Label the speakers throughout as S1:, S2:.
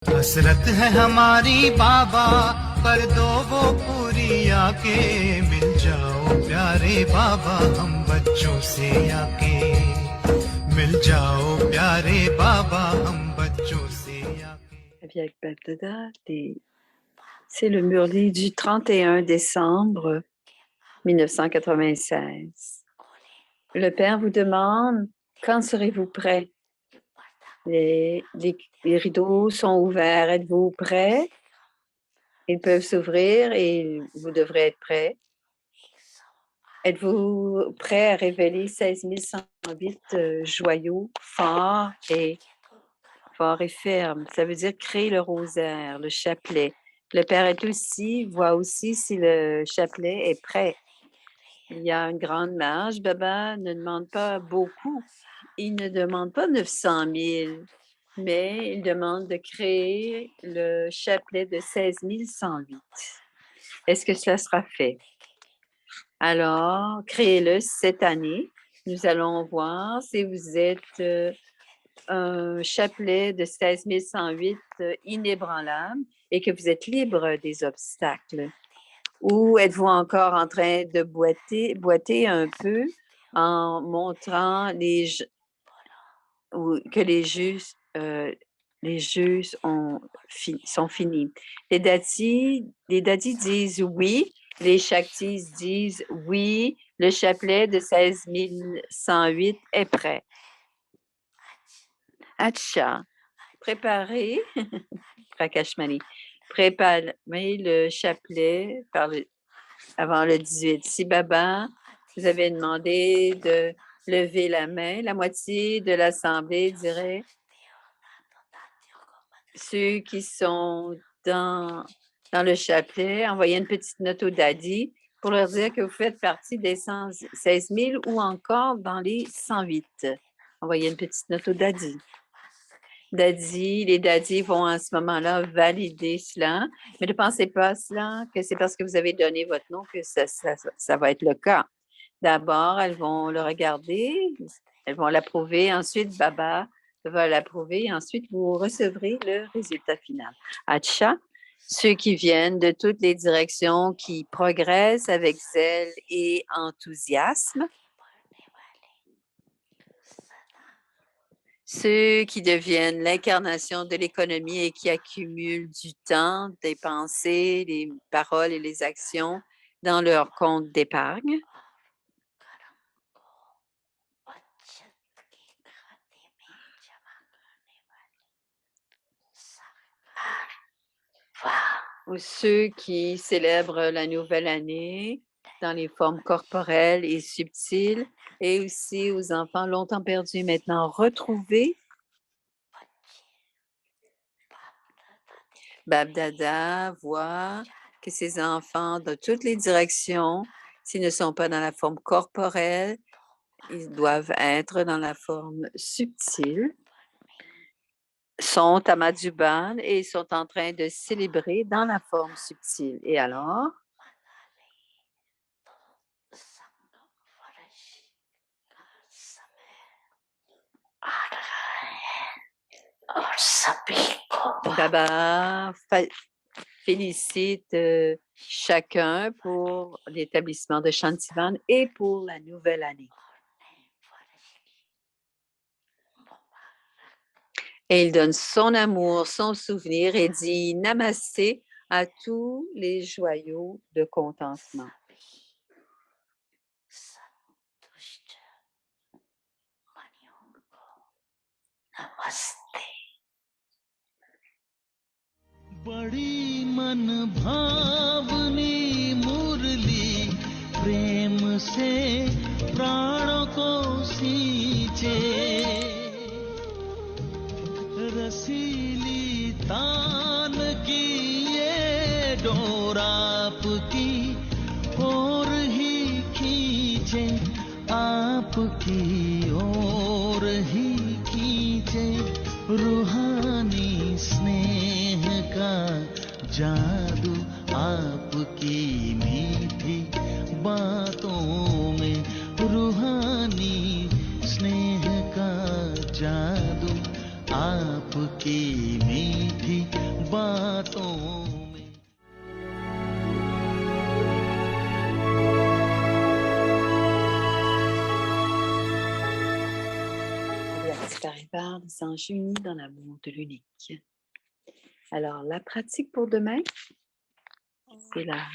S1: हसरत है हमारी बाबा कर दो वो पूरी आके मिल जाओ प्यारे बाबा हम बच्चों से आके मिल जाओ प्यारे बाबा हम बच्चों से आके.
S2: Avec Babdada, c'est le Murli du 31 décembre 1996. Le Père vous demande, quand serez-vous prêt? Les rideaux sont ouverts. Êtes-vous prêt? Ils peuvent s'ouvrir et vous devrez être prêt. Êtes-vous prêt à révéler 16 108 joyaux forts et fermes? Ça veut dire créer le rosaire, le chapelet. Le Père est aussi, voit aussi si le chapelet est prêt. Il y a une grande marge. Baba ne demande pas beaucoup. Il ne demande pas 900 000, mais il demande de créer le chapelet de 16 108. Est-ce que cela sera fait? Alors, créez-le cette année. Nous allons voir si vous êtes un chapelet de 16 108 inébranlable et que vous êtes libre des obstacles. Ou êtes-vous encore en train de boiter un peu en montrant que les jeux sont finis? Les dadis disent oui, les shaktis disent oui, le chapelet de 16 108 est prêt. Acha, préparez, Prakashmani, préparez le chapelet avant le 18. Si Baba vous avez demandé de lever la main, la moitié de l'Assemblée dirait ceux qui sont dans le chapelet, envoyez une petite note au Dadi pour leur dire que vous faites partie des 16 000 ou encore dans les 108. Envoyez une petite note au Dadi. Les dadis vont à ce moment-là valider cela, mais ne pensez pas cela que c'est parce que vous avez donné votre nom que ça va être le cas. D'abord, elles vont le regarder, elles vont l'approuver, ensuite Baba va l'approuver et ensuite vous recevrez le résultat final. Acha, ceux qui viennent de toutes les directions, qui progressent avec zèle et enthousiasme, ceux qui deviennent l'incarnation de l'économie et qui accumulent du temps, des pensées, les paroles et les actions dans leur compte d'épargne. Ou ceux qui célèbrent la nouvelle année dans les formes corporelles et subtiles, et aussi aux enfants longtemps perdus, maintenant retrouvés. Babdada voit que ces enfants de toutes les directions, s'ils ne sont pas dans la forme corporelle, ils doivent être dans la forme subtile, sont à Madhuban et sont en train de célébrer dans la forme subtile. Et alors, Baba félicite chacun pour l'établissement de Shantivan et pour la nouvelle année. Et il donne son amour, son souvenir et dit Namasté à tous les joyaux de contentement.
S3: बड़ी मन भावनी मुरली प्रेम से प्राणों को सींचे रसीली तान की ये डोर आपकी ओर ही खींचे आपकी ओर ही खींचे रूहानी स्नेह का जादू आपकी मीठी बातों में रूहानी स्नेह का जादू आपकी मीठी बातों में।
S2: Paribas, les anges unis dans l'amour de l'unique. Alors, la pratique pour demain, c'est la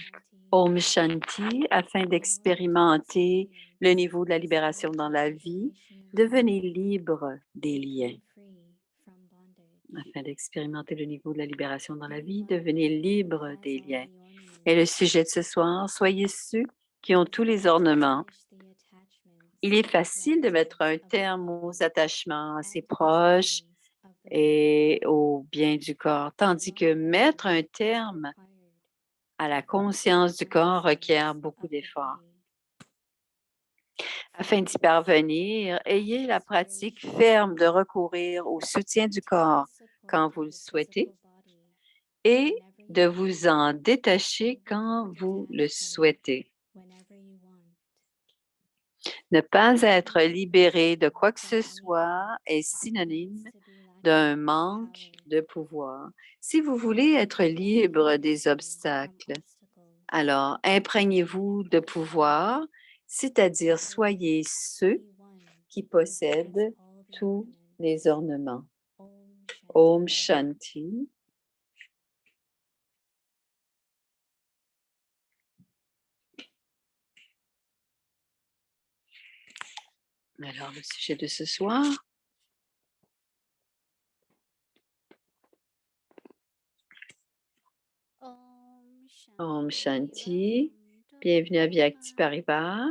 S2: Om Shanti afin d'expérimenter le niveau de la libération dans la vie. Devenez libre des liens. Afin d'expérimenter le niveau de la libération dans la vie, devenez libre des liens. Et le sujet de ce soir, soyez ceux qui ont tous les ornements. Il est facile de mettre un terme aux attachements à ses proches et au bien du corps, tandis que mettre un terme à la conscience du corps requiert beaucoup d'efforts. Afin d'y parvenir, ayez la pratique ferme de recourir au soutien du corps quand vous le souhaitez et de vous en détacher quand vous le souhaitez. Ne pas être libéré de quoi que ce soit est synonyme d'un manque de pouvoir. Si vous voulez être libre des obstacles, alors imprégnez-vous de pouvoir, c'est-à-dire soyez ceux qui possèdent tous les ornements. Om Shanti. Alors, le sujet de ce soir. Om Shanti. Bienvenue à Vyakti Paribas.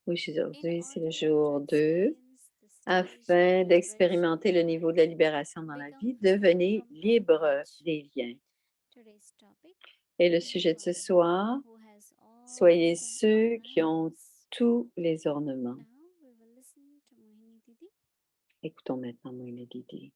S2: Aujourd'hui, c'est le jour 2. Afin d'expérimenter le niveau de la libération dans la vie, devenez libre des liens. Et le sujet de ce soir, soyez ceux qui ont tous les ornements. Écoutons maintenant Mohini Didi.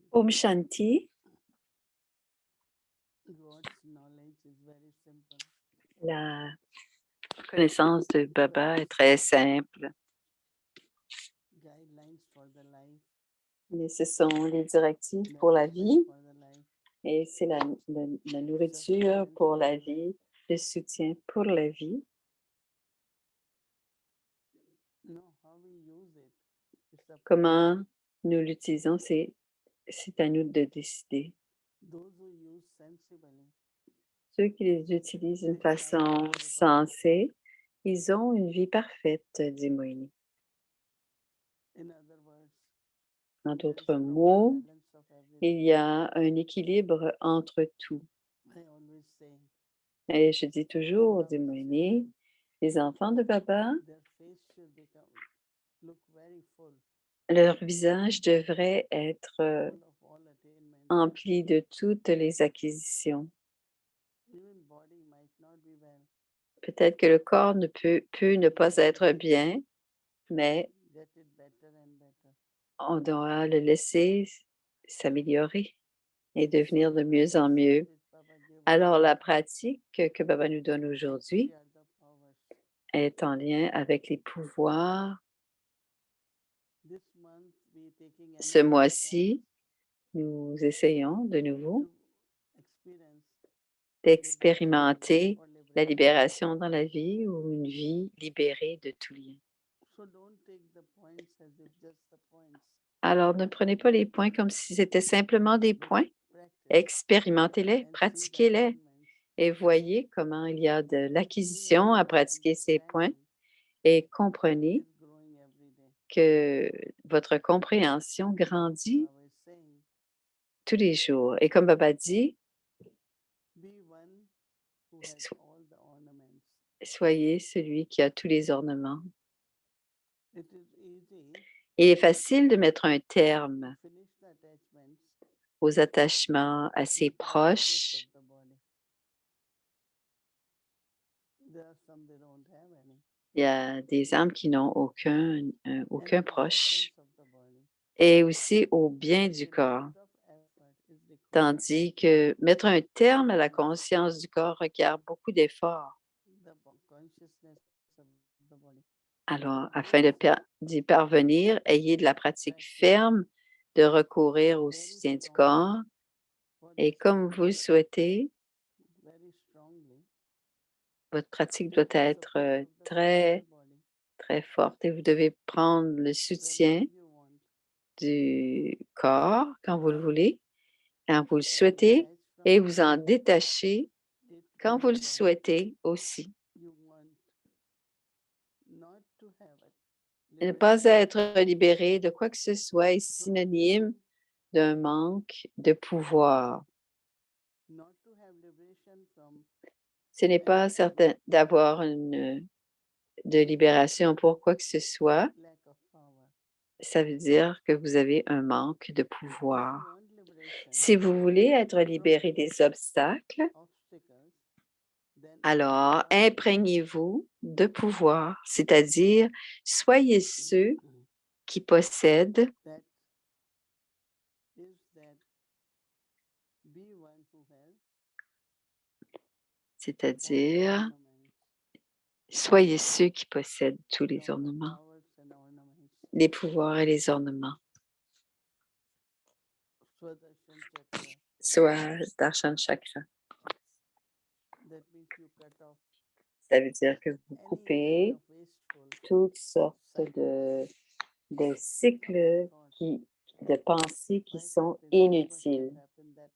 S2: Om Shanti. La connaissance de Baba est très simple. Mais ce sont les directives pour la vie et c'est la nourriture pour la vie, le soutien pour la vie. Comment nous l'utilisons, c'est à nous de décider. Ceux qui les utilisent d'une façon sensée, ils ont une vie parfaite, dit Mohini. En d'autres mots, il y a un équilibre entre tout. Et je dis toujours, dit Mohini, les enfants de Baba, leur visage devrait être empli de toutes les acquisitions. Peut-être que le corps peut ne pas être bien, mais on doit le laisser s'améliorer et devenir de mieux en mieux. Alors, la pratique que Baba nous donne aujourd'hui est en lien avec les pouvoirs. Ce mois-ci, nous essayons de nouveau d'expérimenter la libération dans la vie ou une vie libérée de tout lien. Alors, ne prenez pas les points comme si c'était simplement des points. Expérimentez-les, pratiquez-les et voyez comment il y a de l'acquisition à pratiquer ces points et comprenez que votre compréhension grandit tous les jours. Et comme Baba dit, so- soyez celui qui a tous les ornements. Il est facile de mettre un terme aux attachements assez proches. Il y a des âmes qui n'ont aucun proche et aussi au bien du corps. Tandis que mettre un terme à la conscience du corps requiert beaucoup d'efforts. Alors, afin d'y parvenir, ayez de la pratique ferme de recourir au soutien du corps et comme vous le souhaitez, votre pratique doit être très, très forte et vous devez prendre le soutien du corps quand vous le voulez, quand vous le souhaitez et vous en détacher quand vous le souhaitez aussi. Ne pas être libéré de quoi que ce soit est synonyme d'un manque de pouvoir. Ce n'est pas certain d'avoir de libération pour quoi que ce soit. Ça veut dire que vous avez un manque de pouvoir. Si vous voulez être libéré des obstacles, alors imprégnez-vous de pouvoir, c'est-à-dire soyez ceux qui possèdent, c'est-à-dire soyez ceux qui possèdent tous les ornements, les pouvoirs et les ornements. Soit Darshan Chakra. Ça veut dire que vous coupez toutes sortes de cycles de pensées qui sont inutiles.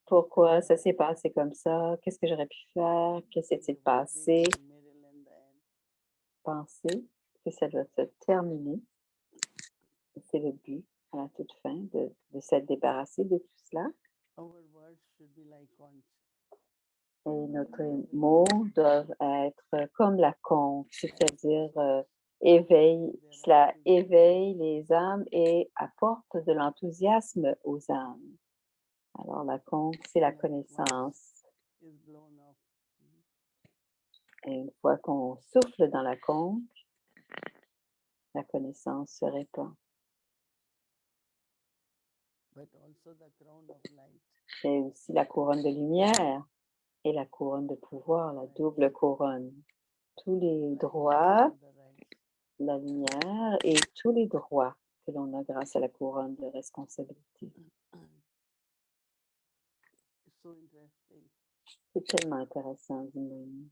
S2: Pourquoi ça s'est passé comme ça? Qu'est-ce que j'aurais pu faire? Que s'est-il passé? Pensez que ça doit se terminer. C'est le but à la toute fin de s'être débarrassé de tout cela. Et notre mots doivent être comme la conque, c'est-à-dire cela éveille les âmes et apporte de l'enthousiasme aux âmes. Alors la conque, c'est la connaissance. Et une fois qu'on souffle dans la conque, la connaissance se répand. C'est aussi la couronne de lumière et la couronne de pouvoir, la double couronne. Tous les droits, la lumière et tous les droits que l'on a grâce à la couronne de responsabilité. C'est tellement intéressant, Zimoni.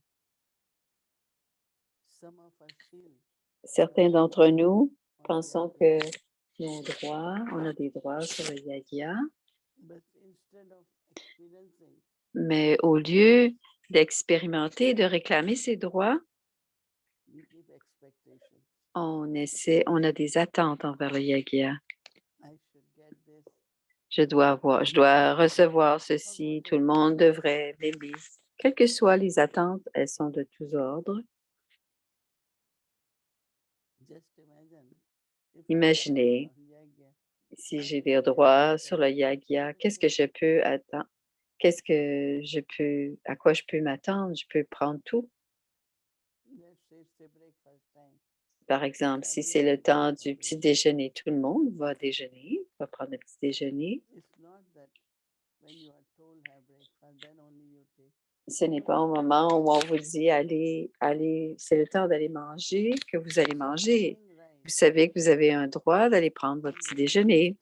S2: Certains d'entre nous pensons que nos droits, on a des droits sur le yagya, mais au lieu d'expérimenter et de réclamer ces droits, on a des attentes envers le yagya. Je dois recevoir ceci, tout le monde devrait m'aimer. Quelles que soient les attentes, elles sont de tous ordres. Imaginez, si j'ai des droits sur le yagya, qu'est-ce que je peux attendre? À quoi je peux m'attendre? Je peux prendre tout. Par exemple, si c'est le temps du petit déjeuner, tout le monde va déjeuner, va prendre le petit déjeuner. Ce n'est pas au moment où on vous dit allez, c'est le temps d'aller manger que vous allez manger. Vous savez que vous avez un droit d'aller prendre votre petit déjeuner.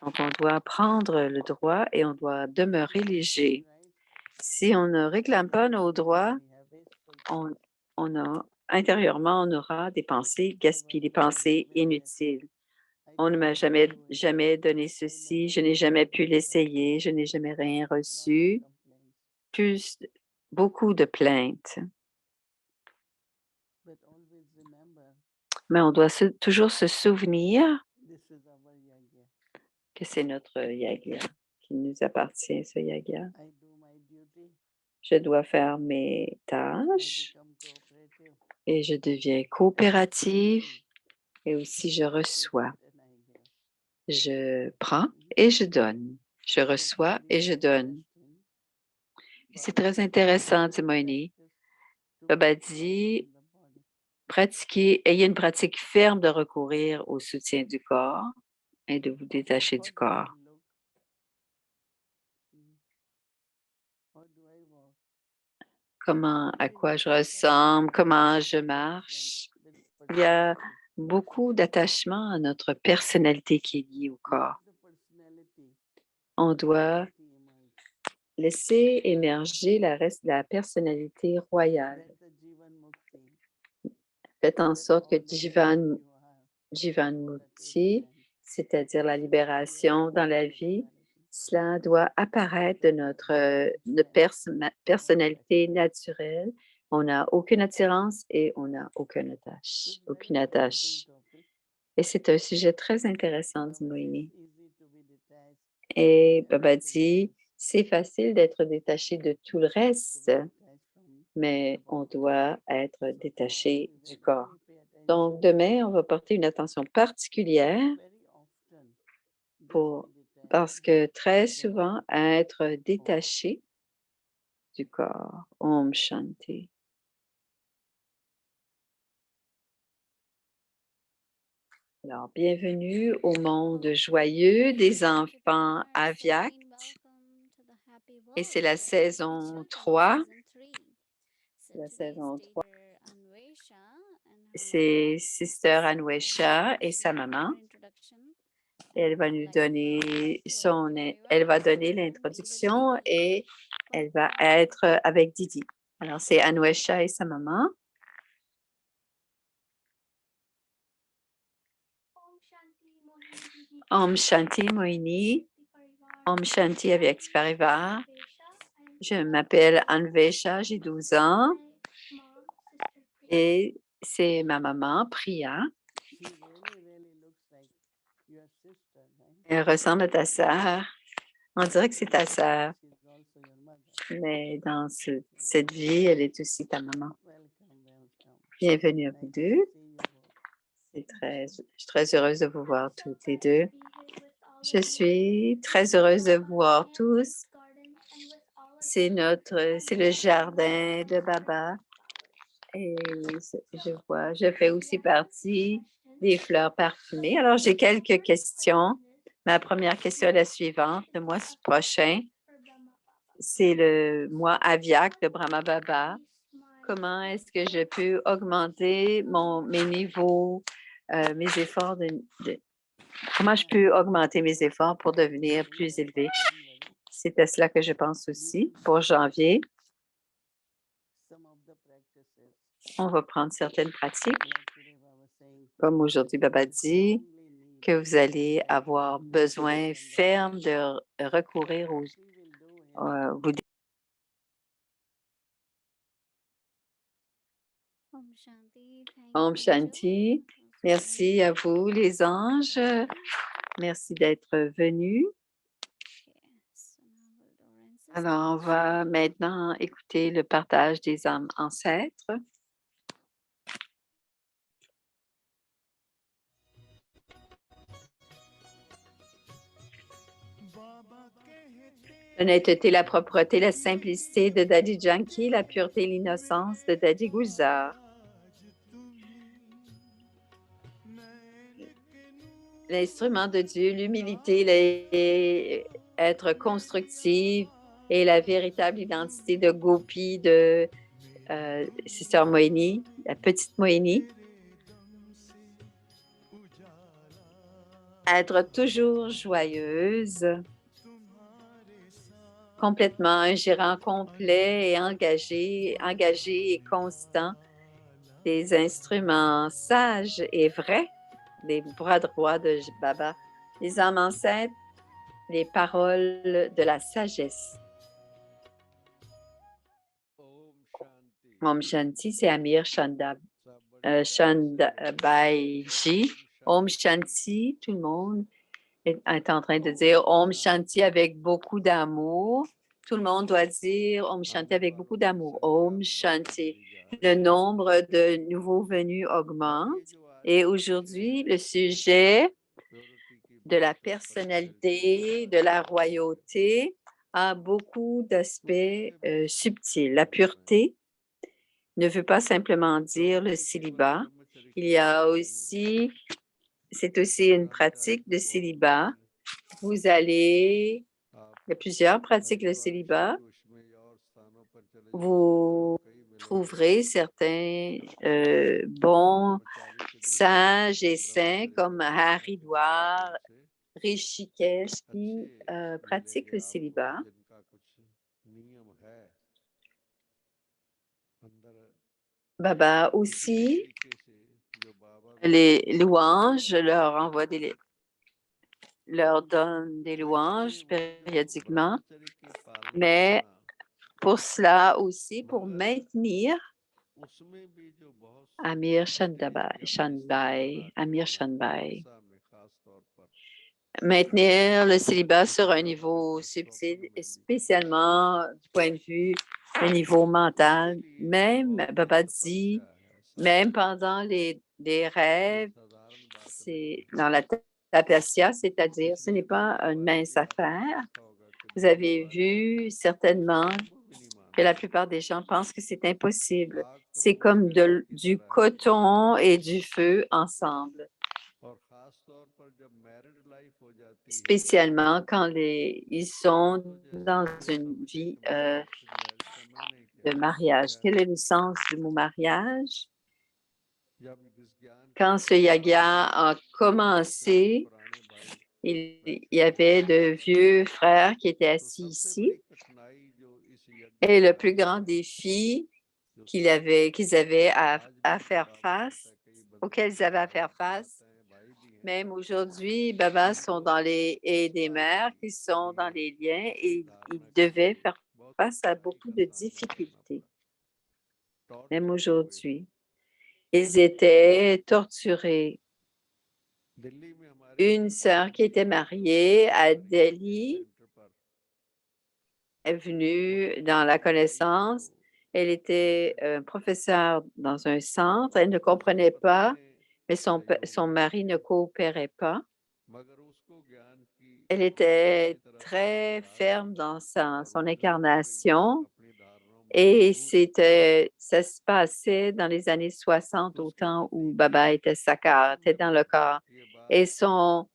S2: Donc, on doit prendre le droit et on doit demeurer léger. Si on ne réclame pas nos droits, intérieurement, on aura des pensées gaspillées, des pensées inutiles. On ne m'a jamais donné ceci, je n'ai jamais pu l'essayer, je n'ai jamais rien reçu. Beaucoup de plaintes. Mais on doit toujours se souvenir que c'est notre yagya, qui nous appartient, ce yagya. Je dois faire mes tâches et je deviens coopérative et aussi je reçois. Je prends et je donne. Je reçois et je donne. Et c'est très intéressant, dit Moïni. Baba dit, ayez une pratique ferme de recourir au soutien du corps et de vous détacher du corps. À quoi je ressemble, comment je marche. Il y a beaucoup d'attachement à notre personnalité qui est liée au corps. On doit laisser émerger la personnalité royale. Faites en sorte que Jivan Mukti, c'est-à-dire la libération dans la vie, cela doit apparaître de notre personnalité naturelle. On n'a aucune attirance et on n'a aucune attache. Et c'est un sujet très intéressant, dit Moïni. Et Baba dit, c'est facile d'être détaché de tout le reste, mais on doit être détaché du corps. Donc, demain, on va porter une attention particulière parce que très souvent, être détaché du corps. Om Shanti. Alors, bienvenue au monde joyeux des enfants Avyakt. Et c'est la saison 3. La saison 3. C'est Sister Anwesha et sa maman. Elle va nous donner elle va donner l'introduction et elle va être avec Didi. Alors, c'est Anwesha et sa maman. Om Shanti Moini. Om Shanti avec Parivar. Je m'appelle Anvesha, j'ai 12 ans. Et c'est ma maman, Priya. Elle ressemble à ta sœur. On dirait que c'est ta sœur. Mais dans cette vie, elle est aussi ta maman. Bienvenue à vous deux. Je suis très heureuse de vous voir toutes les deux. Je suis très heureuse de vous voir tous. C'est le jardin de Baba. Et je fais aussi partie des fleurs parfumées. Alors, j'ai quelques questions. Ma première question est la suivante. Le mois prochain, c'est le mois Avyakt de Brahma Baba. Comment est-ce que je peux augmenter mes niveaux, mes efforts comment je peux augmenter mes efforts pour devenir plus élevé? C'est à cela que je pense aussi pour janvier. On va prendre certaines pratiques. Comme aujourd'hui, Baba dit que vous allez avoir besoin ferme de recourir Om Shanti. Merci à vous, les anges. Merci d'être venus. Alors, on va maintenant écouter le partage des âmes ancêtres. L'honnêteté, la propreté, la simplicité de Daddy Janki, la pureté, l'innocence de Daddy Gulzar. L'instrument de Dieu, l'humilité, être constructive et la véritable identité de Gopi, de Sister Moini, la petite Moini. Être toujours joyeuse, complètement un gérant complet et engagé et constant, des instruments sages et vrais, des bras droits de Baba, les âmes ancêtres, les paroles de la sagesse. Om Shanti, c'est Amir Chanda Shandabaiji. Om Shanti, tout le monde est en train de dire Om Shanti avec beaucoup d'amour. Tout le monde doit dire Om Shanti avec beaucoup d'amour. Om Shanti. Le nombre de nouveaux venus augmente. Et aujourd'hui, le sujet de la personnalité, de la royauté a beaucoup d'aspects subtils. La pureté ne veut pas simplement dire le célibat. Il y a aussi, c'est aussi une pratique de célibat. Il y a plusieurs pratiques de célibat. Vous trouverez certains bons sages et saints comme Haridwar, Rishikesh qui pratiquent le célibat. Baba aussi, les louanges, leur donne des louanges périodiquement, mais pour cela aussi, pour maintenir Amir Shanbai, maintenir le célibat sur un niveau subtil, spécialement du point de vue du niveau mental. Même, Baba dit, même pendant les rêves, c'est dans la tapasya, c'est-à-dire ce n'est pas une mince affaire. Vous avez vu certainement que la plupart des gens pensent que c'est impossible. C'est comme du coton et du feu ensemble. Spécialement quand ils sont dans une vie de mariage. Quel est le sens du mot mariage? Quand ce yaga a commencé, il y avait de vieux frères qui étaient assis ici. Et le plus grand défi qu'ils avaient à faire face, auquel ils avaient à faire face, même aujourd'hui, Baba sont dans les et des mères qui sont dans les liens et ils devaient faire face à beaucoup de difficultés. Même aujourd'hui, ils étaient torturés. Une sœur qui était mariée à Delhi est venue dans la connaissance. Elle était professeure dans un centre. Elle ne comprenait pas, mais son mari ne coopérait pas. Elle était très ferme dans son incarnation et ça se passait dans les années 60 au temps où Baba était Sakar, était dans le corps. Et son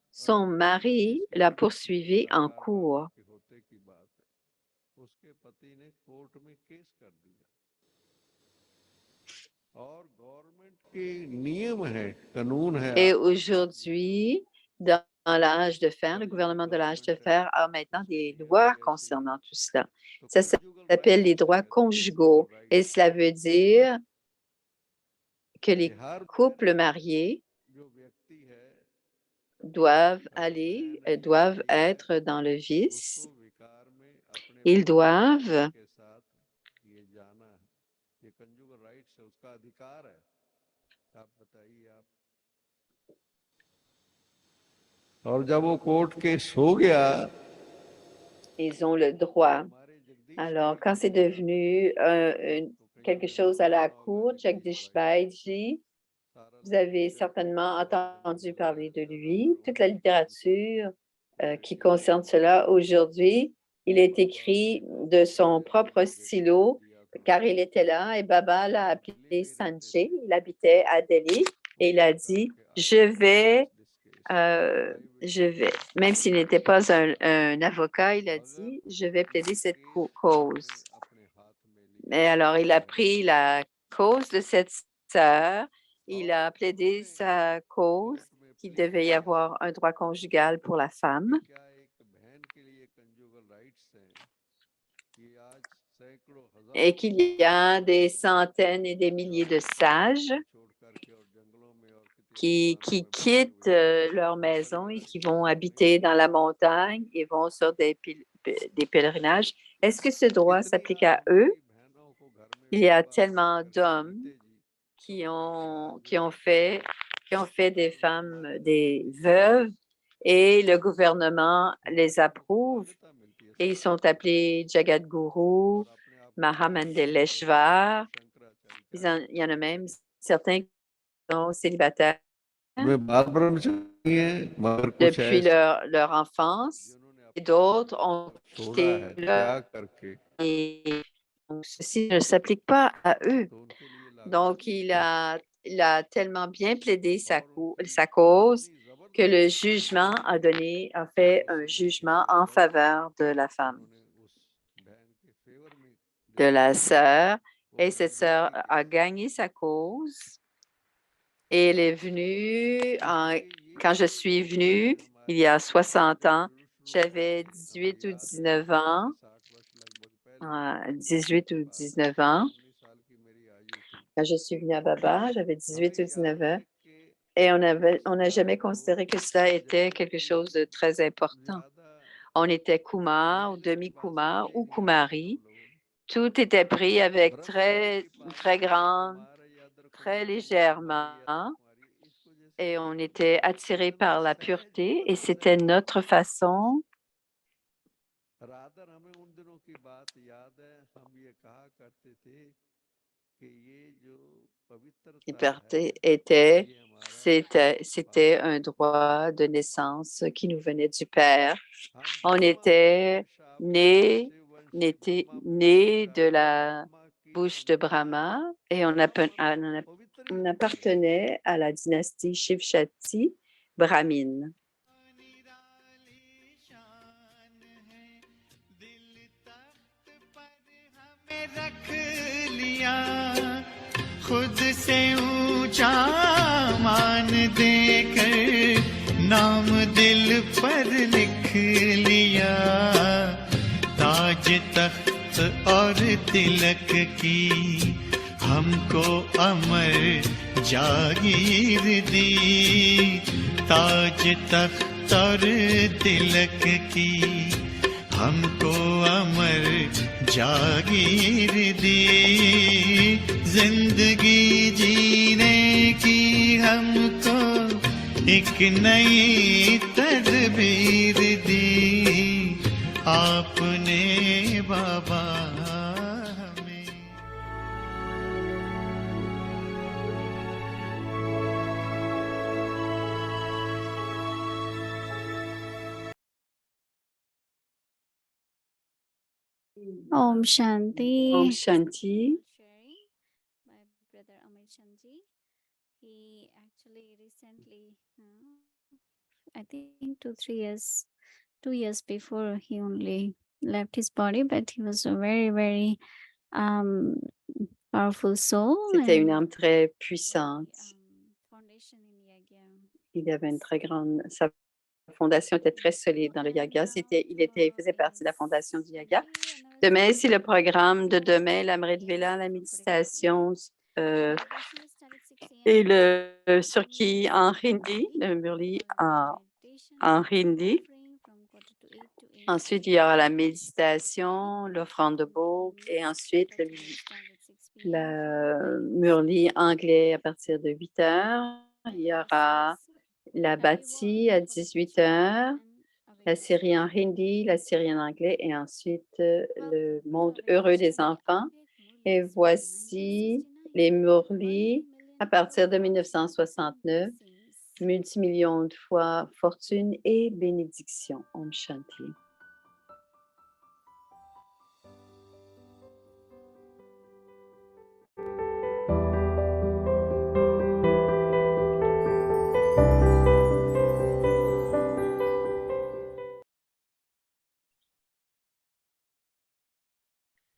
S2: mari l'a poursuivi en cours. Et aujourd'hui, dans l'âge de fer, le gouvernement de l'âge de fer a maintenant des lois concernant tout cela. Ça s'appelle les droits conjugaux et cela veut dire que les couples mariés doivent être dans le vice. Ils doivent ils ont le droit. Alors, quand c'est devenu quelque chose à la cour, Jagdish Baiji, vous avez certainement entendu parler de lui. Toute la littérature qui concerne cela aujourd'hui, il est écrit de son propre stylo, car il était là et Baba l'a appelé Sanjay. Il habitait à Delhi et il a dit, je vais, même s'il n'était pas un avocat, il a dit, je vais plaider cette cause. Mais alors, il a pris la cause de cette sœur, il a plaidé sa cause qu'il devait y avoir un droit conjugal pour la femme. Et qu'il y a des centaines et des milliers de sages qui quittent leur maison et qui vont habiter dans la montagne et vont sur des pèlerinages. Est-ce que ce droit s'applique à eux? Il y a tellement d'hommes qui ont fait des femmes, des veuves, et le gouvernement les approuve. Et ils sont appelés Jagadguru, Mahamandeleshvar. Il y en a même certains qui sont célibataires
S4: मैं बार-बार नहीं है मगर कुछ
S2: depuis
S4: ऐसे
S2: leur enfance, et d'autres ont
S4: छोड़ा है
S2: quitté leur
S4: त्याग करके
S2: et donc ceci ne s'applique pas à eux.
S4: तो उनके लिए लागू
S2: Donc, il a tellement bien plaidé sa cause que le jugement a fait un jugement en faveur de la femme,
S4: उन्होंने उस बहन के फेवर में
S2: de la sœur, et cette sœur a gagné sa cause. Et elle est venue, quand je suis venue, il y a 60 ans, j'avais 18 ou 19 ans, 18 ou 19 ans. Quand je suis venue à Baba, j'avais 18 ou 19 ans. Et on n'a jamais considéré que cela était quelque chose de très important. On était Kumar ou demi-Kumar ou Kumari. Tout était pris avec très légèrement. Et on était attiré par la pureté et c'était notre façon.
S4: Radha हमें उन दिनों की बात याद है हम ये कहा करते थे कि ये जो पवित्रता है
S2: C'était un droit de naissance qui nous venait du Père. On était nés de la bouche de Brahma et on appartenait à la dynastie Shivshati brahmine.
S1: रख लिया खुद से ऊंचा मान देकर नाम दिल पर लिख लिया ताज तख्त और तिलक की हमको अमर जागीर दी ताज तख्त और तिलक की हमको अमर जागीर दी जिंदगी जीने की हमको एक नई तदबीर दी आपने बाबा हमें
S5: Om Shanti.
S2: Om Shanti.
S5: Sharing, my brother Amir Chandji. He actually recently, I think 2 years before, he only left his body, but he was a very, very powerful soul.
S2: C'était une
S5: and
S2: âme très
S5: very,
S2: puissante.
S5: foundation in Yagya.
S2: Il avait une très grande. Sa fondation était très solide dans le Yaga. Il faisait partie de la fondation du Yaga. Demain, c'est le programme de demain, l'Amrit Vela, la méditation et le Surki en hindi, le Murli en hindi. Ensuite, il y aura la méditation, l'offrande de Bhog et ensuite le Murli anglais à partir de 8 heures. Il y aura la Bhati à 18 heures, la série en hindi, la série en anglais et ensuite le monde heureux des enfants. Et voici les Murli à partir de 1969, multimillions de fois fortune et bénédiction. Om Shanti.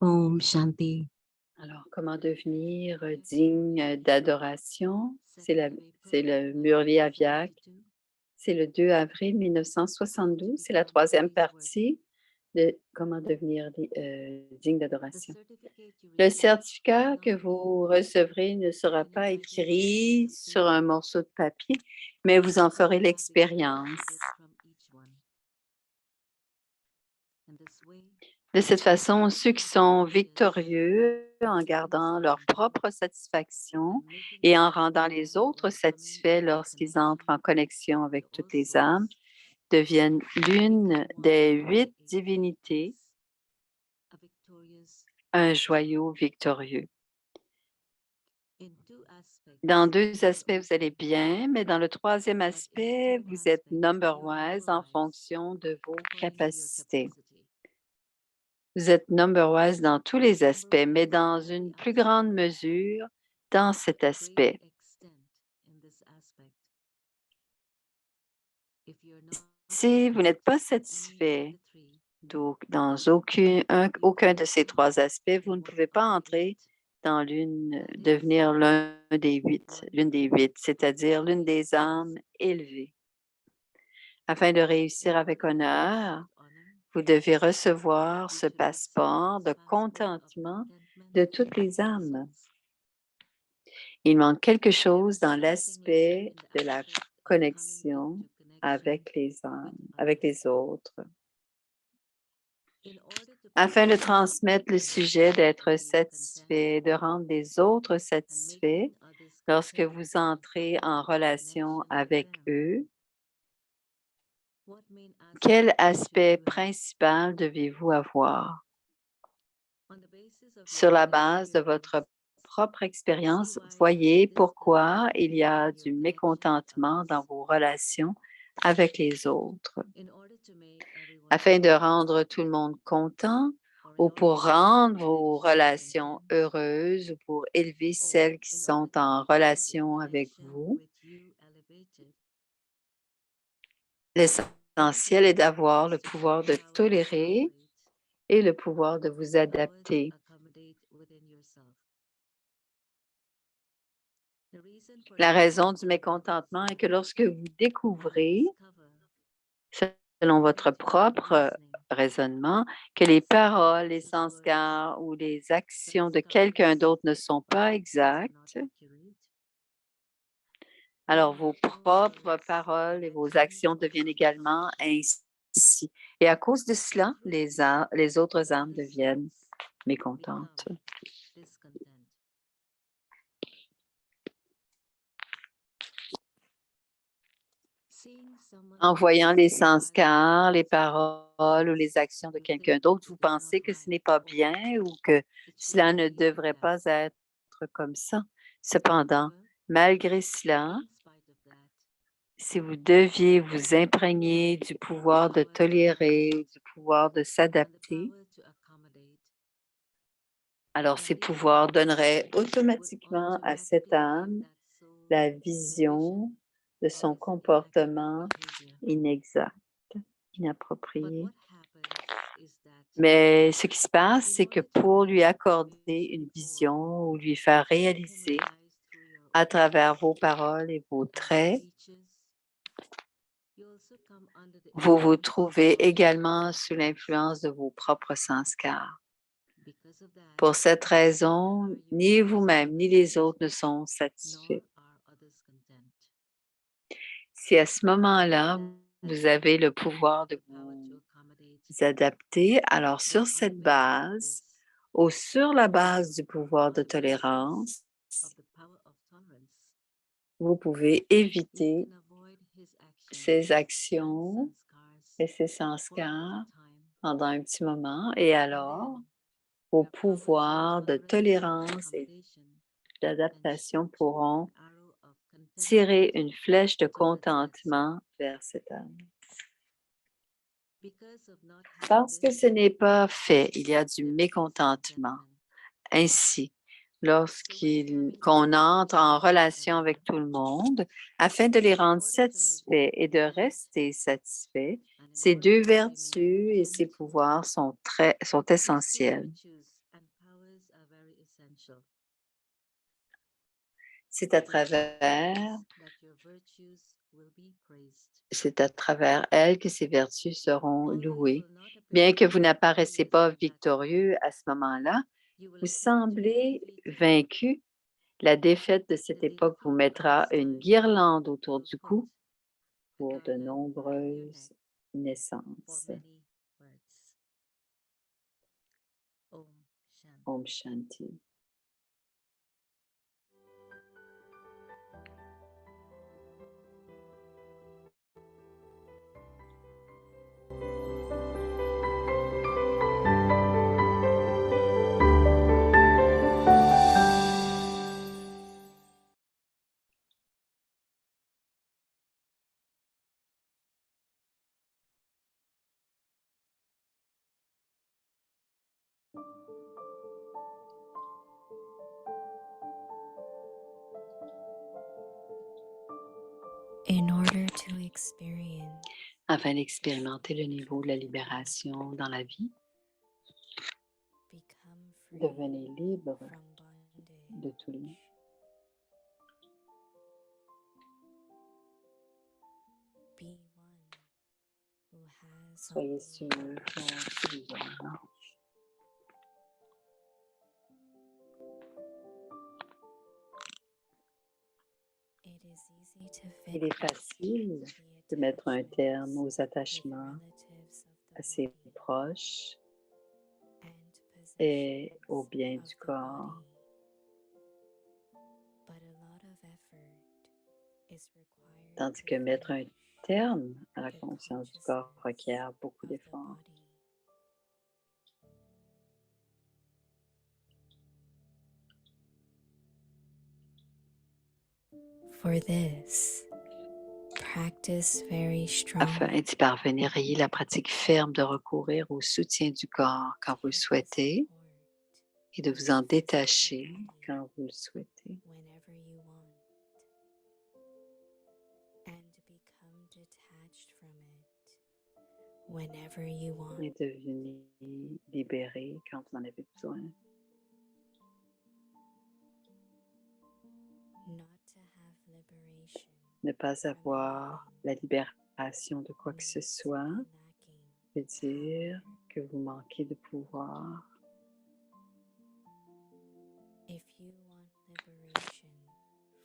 S6: Om Shanti.
S2: Alors, comment devenir digne d'adoration? C'est le Murli Avyak. C'est le 2 avril 1972. C'est la 3e partie de comment devenir digne d'adoration. Le certificat que vous recevrez ne sera pas écrit sur un morceau de papier, mais vous en ferez l'expérience. De cette façon, ceux qui sont victorieux en gardant leur propre satisfaction et en rendant les autres satisfaits lorsqu'ils entrent en connexion avec toutes les âmes deviennent l'une des 8 divinités, un joyau victorieux. Dans 2 aspects, vous allez bien, mais dans le 3e aspect, vous êtes number-wise en fonction de vos capacités. Vous êtes number-wise dans tous les aspects, mais dans une plus grande mesure dans cet aspect. Si vous n'êtes pas satisfait dans aucun de ces 3 aspects, vous ne pouvez pas entrer dans devenir l'une des 8, c'est-à-dire l'une des âmes élevées. Afin de réussir avec honneur, vous devez recevoir ce passeport de contentement de toutes les âmes. Il manque quelque chose dans l'aspect de la connexion avec les âmes, avec les autres. Afin de transmettre le sujet d'être satisfait, de rendre les autres satisfaits lorsque vous entrez en relation avec eux, quel aspect principal devez-vous avoir? Sur la base de votre propre expérience, voyez pourquoi il y a du mécontentement dans vos relations avec les autres. Afin de rendre tout le monde content ou pour rendre vos relations heureuses ou pour élever celles qui sont en relation avec vous, l'essentiel est d'avoir le pouvoir de tolérer et le pouvoir de vous adapter. La raison du mécontentement est que lorsque vous découvrez, selon votre propre raisonnement, que les paroles, les sanskars ou les actions de quelqu'un d'autre ne sont pas exactes, alors vos propres paroles et vos actions deviennent également ainsi. Et à cause de cela, les autres âmes deviennent mécontentes. En voyant les sanskars, les paroles ou les actions de quelqu'un d'autre, vous pensez que ce n'est pas bien ou que cela ne devrait pas être comme ça. Cependant, malgré cela, si vous deviez vous imprégner du pouvoir de tolérer, du pouvoir de s'adapter, alors ces pouvoirs donneraient automatiquement à cette âme la vision de son comportement inexact, inapproprié. Mais ce qui se passe, c'est que pour lui accorder une vision ou lui faire réaliser à travers vos paroles et vos traits, vous vous trouvez également sous l'influence de vos propres sanskars. Pour cette raison, ni vous-même ni les autres ne sont satisfaits. Si à ce moment-là, vous avez le pouvoir de vous adapter, alors sur cette base ou sur la base du pouvoir de tolérance, vous pouvez éviter ces actions et ces sanskars pendant un petit moment et alors vos pouvoirs de tolérance et d'adaptation pourront tirer une flèche de contentement vers cette âme. Parce que ce n'est pas fait, il y a du mécontentement. Ainsi, qu'on entre en relation avec tout le monde, afin de les rendre satisfaits et de rester satisfaits, ces 2 vertus et ces pouvoirs sont essentiels. C'est à travers elles que ces vertus seront louées. Bien que vous n'apparaissiez pas victorieux à ce moment-là, vous semblez vaincu. La défaite de cette époque vous mettra une guirlande autour du cou pour de nombreuses naissances. Om Shanti.
S6: In order to experience
S2: Afin d'expérimenter le niveau de la libération dans la vie,
S6: become free
S2: devenez libre
S6: from
S2: de
S6: bondage,
S2: tout lien.
S6: be one who has
S2: Soyez
S6: all
S2: ceux
S6: the
S2: qui ont suffisamment.
S6: It is easy to
S2: Il est facile de mettre un terme aux attachements assez proches et au bien du corps. Tandis que mettre un terme à la conscience du corps requiert beaucoup d'efforts.
S6: For this, practice very strong.
S2: Afin d'y parvenir, ayez la pratique ferme de recourir au soutien du corps quand vous le souhaitez et de vous en détacher quand vous le souhaitez.
S6: Whenever you want, and become detached from it whenever you want.
S2: Et devenez libéré quand vous en avez besoin.
S6: Not to have liberation
S2: Ne pas avoir la libération de quoi que ce soit veut dire que vous manquez de pouvoir.
S6: if you want liberation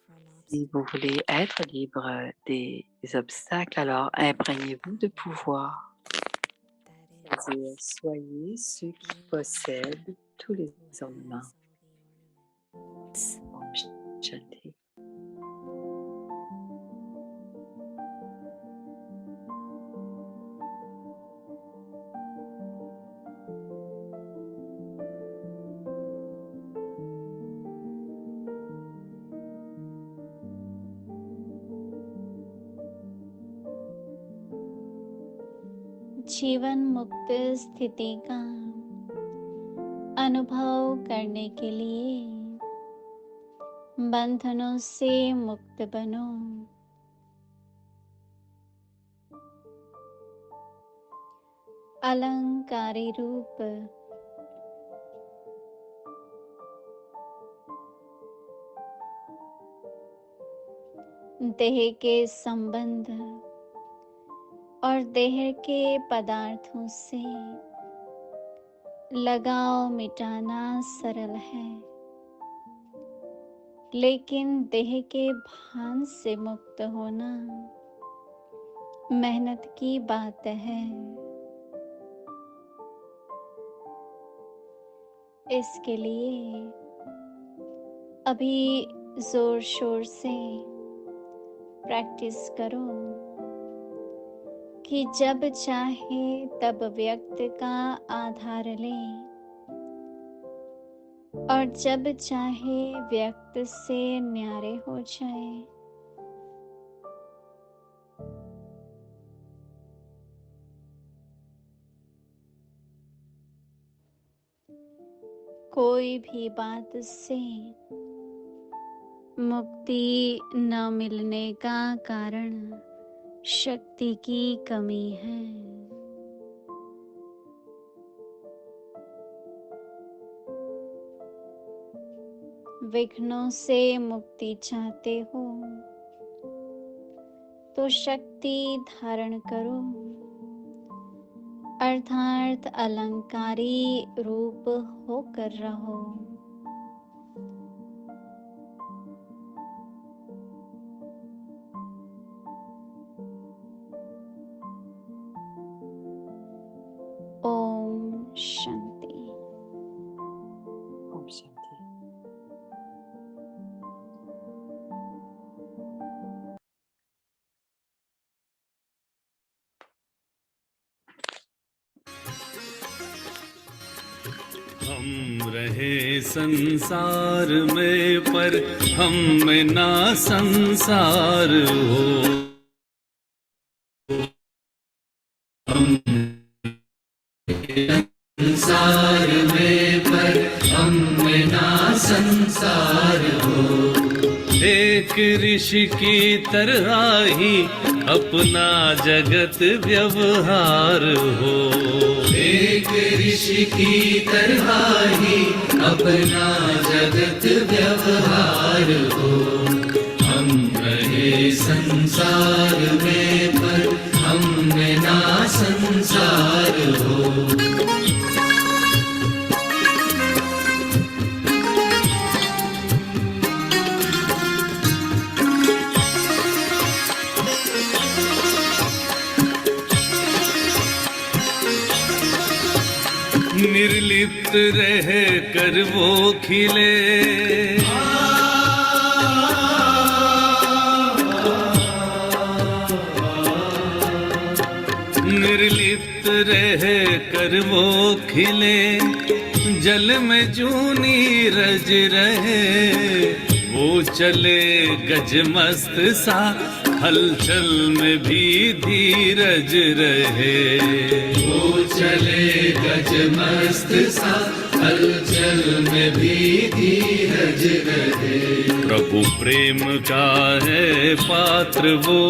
S6: from
S2: Si vous voulez être libre des obstacles, alors imprégnez-vous de pouvoir.
S6: that
S2: C'est-à-dire, soyez ceux qui possèdent tous les
S6: who
S2: ornements.
S6: has all the ornaments.
S2: Om Shanti.
S5: जीवन मुक्त स्थिति का अनुभव करने के लिए बंधनों से मुक्त बनो। अलंकारी रूप देह के संबंध और देह के पदार्थों से लगाव मिटाना सरल है, लेकिन देह के भान से मुक्त होना मेहनत की बात है। इसके लिए अभी जोर शोर से प्रैक्टिस करो कि जब चाहे तब व्यक्त का आधार लें और जब चाहे व्यक्त से न्यारे हो जाए। कोई भी बात से मुक्ति न मिलने का कारण शक्ति की कमी है। विघ्नों से मुक्ति चाहते हो तो शक्ति धारण करो, अर्थात अलंकारी रूप होकर रहो। ओम शांति।
S7: हम रहे संसार में पर हम में ना संसार हो, हम संसार में पर हम में ना संसार हो। एक ऋषि की तरह ही अपना जगत व्यवहार हो, एक ऋषि की तरह ही अपना जगत व्यवहार हो। हम रहे संसार में पर हम में ना संसार हो। निर्लिप्त रह कर वो खिले, निर्लिप्त रह कर वो खिले, जल में जूनी रज रहे। वो चले गजमस्त सा हलचल में भी धीरज रहे, वो चले गजमस्त सा हलचल में भी धीरज रहे। प्रभु प्रेम का है पात्र वो,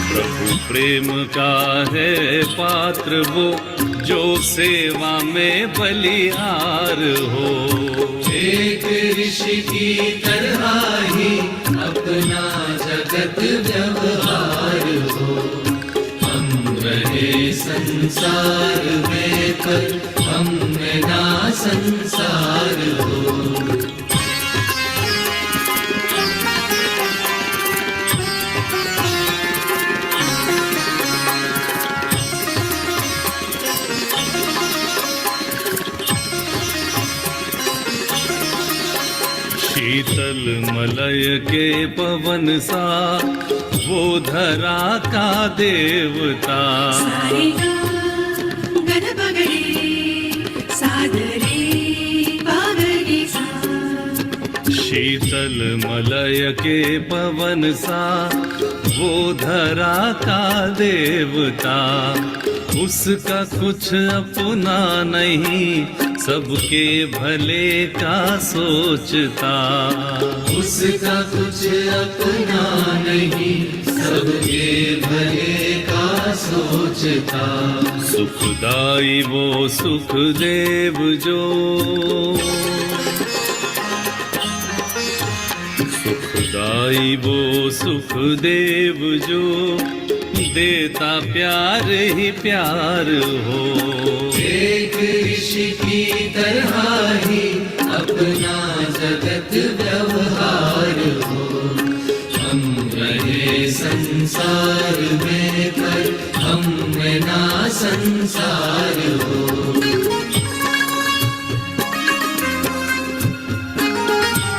S7: प्रभु प्रेम का है पात्र वो, जो सेवा में बलिहार हो। एक ऋषि की तरह ही अपना जगत व्यवहार हो। हम रहे संसार में पर हम में ना संसार हो। शीतल मलय के पवन सा वो धरा का देवता, शीतल मलय के पवन सा वो धरा का देवता। उसका कुछ अपना नहीं, सबके भले का सोचता। उसका कुछ अपना नहीं, सबके भले का सोचता। सुखदाई वो सुखदेव जो, सुखदाई वो सुखदेव जो, देता प्यार ही प्यार हो। एक ऋषि की तरह ही अपना जगत व्यवहार हो। हम रहे संसार में पर हम में ना संसार हो।